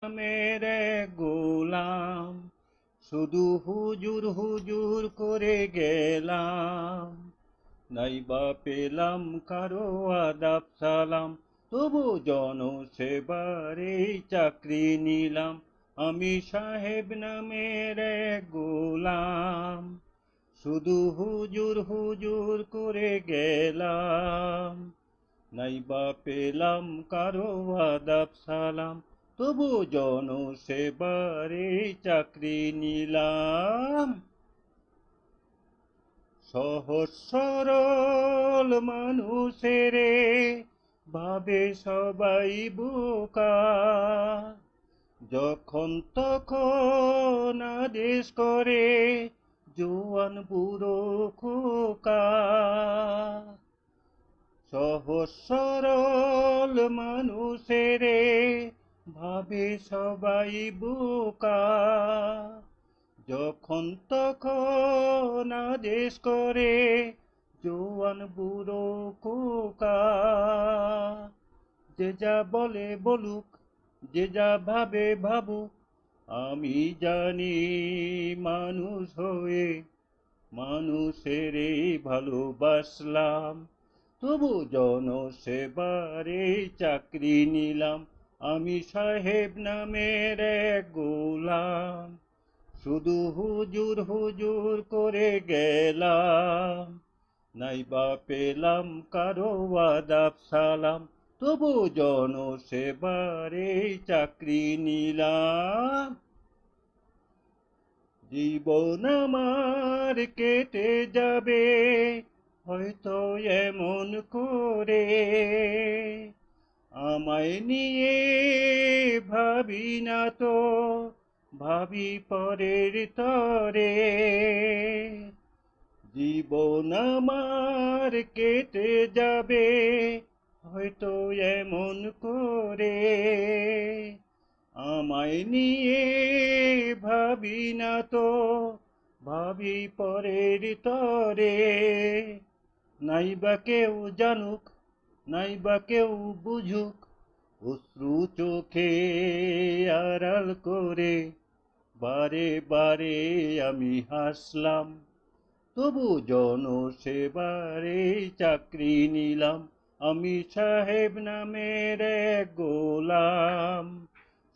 মেরে গোলাম, শুধু হুজুর হুজুর করে গেলাম। নাইবা পেলাম কারো আদাব সালাম, তবু জনসেবারে চাকরি নিলাম। আমি সাহেব নামের এক গোলাম, শুধু হুজুর হুজুর করে গেলাম। নাইবা পেলাম কারো আদাব সালাম, তবু জনসেবারে চাকরি নিলাম। সহজ সরল মানুষেরে ভাবে সবাই বোকা, যখন তখন আদেশ করে জোয়ান বুড়ো খোকা। সহজ সরল মানুষেরে ভাবে সবাই বোকা, যখন তখন আদেশ করে জোয়ান বুড়ো খোকা। যে যা বলে বলুক, যে যা ভাবে ভাবুক, আমি জানি মানুষ হয়ে মানুষেরে ভালোবাসলাম। তবু জনসেবারে চাকরি নিলাম। আমি সাহেব নামের এক গোলাম, শুধু হুজুর হুজুর করে গেলাম। নাইবা পেলাম কারো আদাব সালাম, তবু জনসেবারে চাকরি নিলাম। জীবন আমার কেটে যাবে হয়তো এমন করে, আমায় নিয়ে ভাবি না তো, ভাবি পরের তরে। জীবন আমার কেটে যাবে হয়তো এমন করে, আমায় নিয়ে ভাবি না তো, ভাবি পরের তরে। নাইবা কেউ জানুক, নাইবা কেউ বুঝুক, অশ্রু চোখে আড়াল করে বারে বারে আমি হাসলাম। তবু জনসেবারে চাকরি নিলাম। আমি সাহেব নামের এক গোলাম,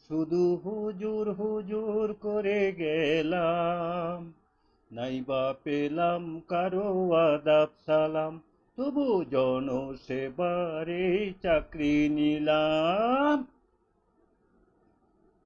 শুধু হুজুর হুজুর করে গেলাম। নাইবা পেলাম কারো আদাব সালাম, তবু জনসেবারে চাকরি নিলাম।